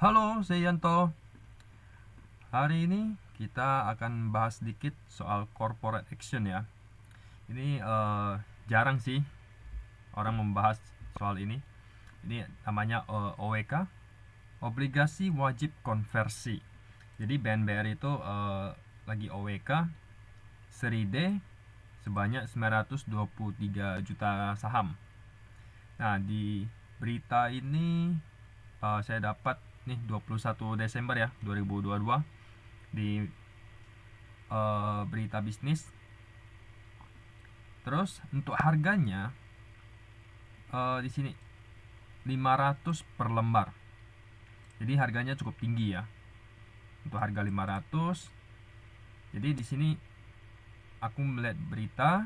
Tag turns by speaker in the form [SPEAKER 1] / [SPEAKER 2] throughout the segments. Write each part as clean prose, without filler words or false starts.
[SPEAKER 1] Halo, saya Yanto. Hari ini kita akan bahas sedikit soal corporate action ya. Ini jarang sih orang membahas soal ini. Ini namanya OWK, obligasi wajib konversi. Jadi BNBR itu lagi OWK seri D sebanyak 923 juta saham. Nah, di berita ini saya dapat nih 21 Desember ya 2022 di berita bisnis. Terus untuk harganya di sini 500 per lembar. Jadi harganya cukup tinggi ya. Untuk harga 500. Jadi di sini aku melihat berita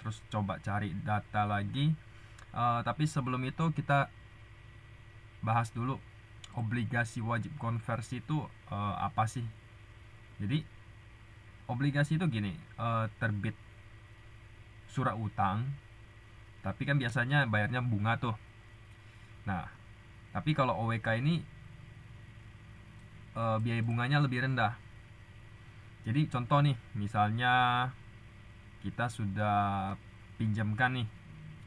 [SPEAKER 1] terus coba cari data lagi. Tapi sebelum itu kita bahas dulu obligasi wajib konversi itu apa sih? Jadi obligasi itu gini, terbit surat utang, tapi kan biasanya bayarnya bunga tuh. Nah, tapi kalau OWK ini biaya bunganya lebih rendah. Jadi contoh nih, misalnya kita sudah pinjamkan nih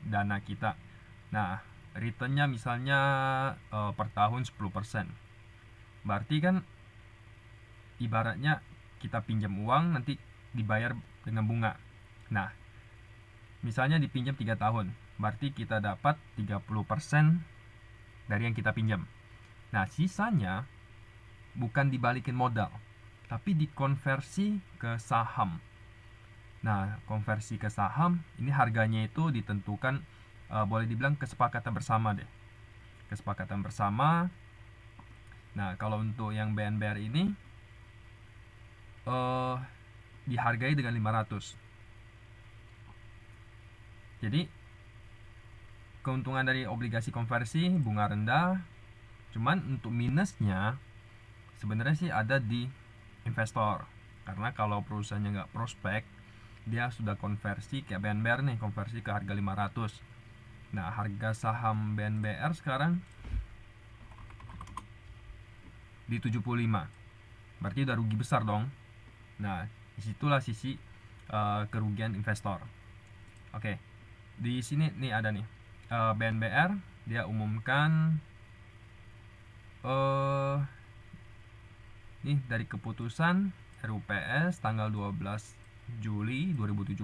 [SPEAKER 1] dana kita. Nah, returnnya misalnya per tahun 10%. Berarti kan ibaratnya kita pinjam uang nanti dibayar dengan bunga. Nah, misalnya dipinjam 3 tahun, berarti kita dapat 30% dari yang kita pinjam. Nah, sisanya bukan dibalikin modal, tapi dikonversi ke saham. Nah, konversi ke saham, ini harganya itu ditentukan, boleh dibilang kesepakatan bersama deh. Kesepakatan bersama. Nah, kalau untuk yang BNBR ini, dihargai dengan 500. Jadi, keuntungan dari obligasi konversi, bunga rendah. Cuman untuk minusnya, sebenarnya sih ada di investor. Karena kalau perusahaannya nggak prospek, dia sudah konversi kayak BNBR nih, konversi ke harga 500. Nah, harga saham BNBR sekarang di 75. Berarti udah rugi besar dong. Nah, disitulah sisi kerugian investor. Oke, di sini nih ada nih BNBR dia umumkan nih dari keputusan RUPS tanggal 12 Juli 2017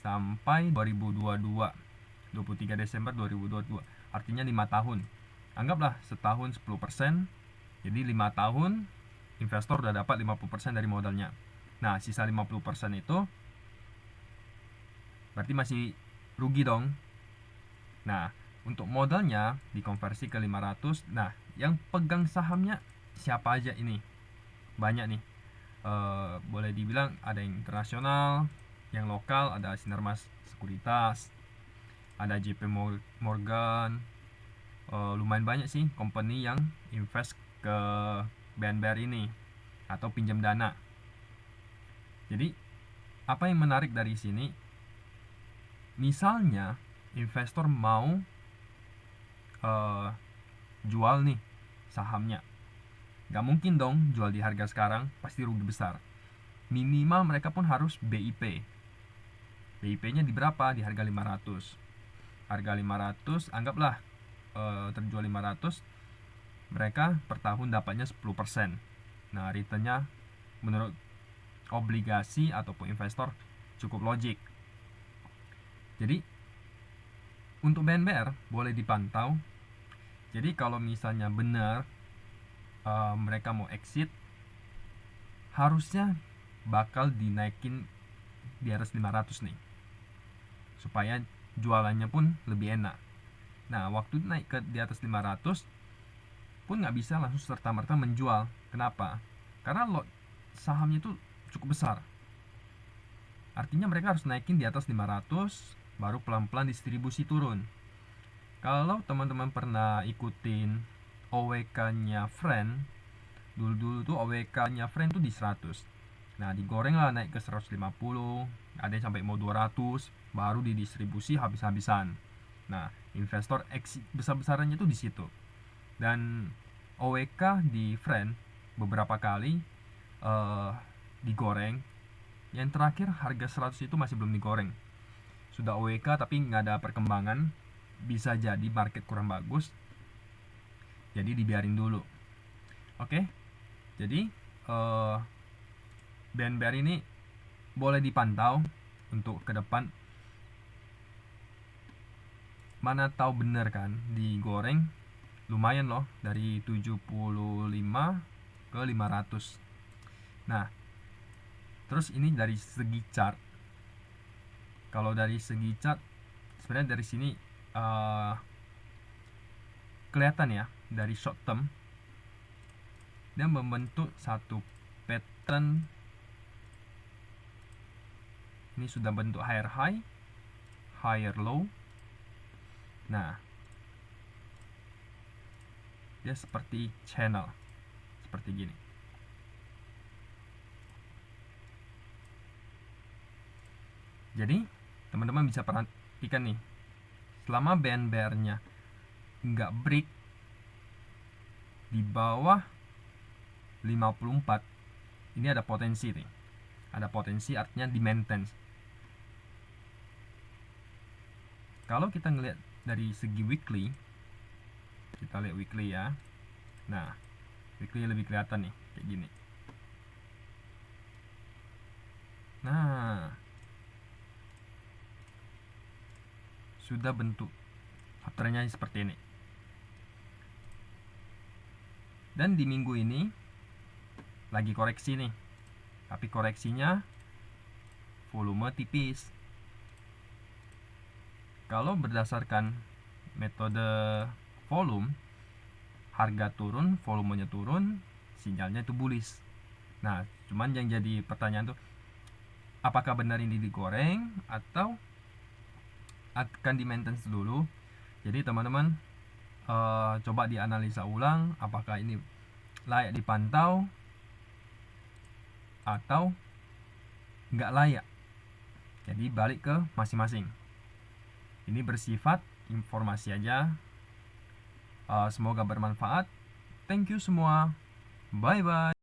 [SPEAKER 1] sampai 2022 23 Desember 2022, artinya 5 tahun. Anggaplah setahun 10%, jadi 5 tahun investor udah dapat 50% dari modalnya. Nah, sisa 50% itu berarti masih rugi dong. Nah, untuk modalnya dikonversi ke 500. Nah, yang pegang sahamnya siapa aja ini? Banyak nih. Boleh dibilang ada yang internasional, yang lokal ada Sinarmas Sekuritas, ada JP Morgan. Lumayan banyak sih company yang invest ke BNBR ini atau pinjam dana. Jadi, apa yang menarik dari sini? Misalnya investor mau jual nih sahamnya, gak mungkin dong jual di harga sekarang, pasti rugi besar. Minimal mereka pun harus BIP. BIP-nya di berapa? Di harga 500. Harga 500, anggaplah terjual 500, mereka per tahun dapatnya 10%. Nah, returnnya menurut obligasi ataupun investor cukup logik. Jadi untuk BNBR boleh dipantau. Jadi kalau misalnya benar mereka mau exit, harusnya bakal dinaikin di atas 500 nih, supaya jualannya pun lebih enak. Nah, waktu naik ke di atas 500 pun nggak bisa langsung serta-merta menjual. Kenapa? Karena lot sahamnya itu cukup besar. Artinya mereka harus naikin di atas 500, baru pelan-pelan distribusi turun. Kalau teman-teman pernah ikutin OWK-nya Friend, dulu-dulu tuh OWK-nya Friend tuh di 100. Nah, digoreng lah naik ke 150, ada yang sampai mau 200, baru didistribusi habis-habisan. Nah, investor exit besar-besarannya tuh di situ. Dan OWK di friend beberapa kali digoreng. Yang terakhir harga 100 itu masih belum digoreng. Sudah OWK tapi nggak ada perkembangan. Bisa jadi market kurang bagus. Jadi dibiarin dulu. Oke. Jadi BNBR ini boleh dipantau untuk ke depan. Mana tahu bener kan digoreng lumayan loh, dari 75 ke 500. Nah, terus ini dari segi chart. Kalau dari segi chart sebenarnya dari sini kelihatan ya, dari short term dia membentuk satu pattern. Ini sudah bentuk higher high, higher low. Nah, dia seperti channel seperti gini. Jadi teman-teman bisa perhatikan nih, selama BNBR-nya nggak break di bawah 54, ini ada potensi nih. Ada potensi artinya di maintenance. Kalau kita ngelihat dari segi weekly, kita lihat weekly ya. Nah, weekly lebih kelihatan nih kayak gini. Nah, sudah bentuk patternnya seperti ini. Dan di minggu ini lagi koreksi nih, tapi koreksinya volume tipis. Kalau berdasarkan metode volume, harga turun, volumenya turun, sinyalnya itu bullish. Nah, cuman yang jadi pertanyaan tuh, apakah benar ini digoreng atau akan di maintenance dulu? Jadi teman-teman coba dianalisa ulang, apakah ini layak dipantau atau nggak layak. Jadi balik ke masing-masing. Ini bersifat informasi aja. Semoga bermanfaat. Thank you semua. Bye bye.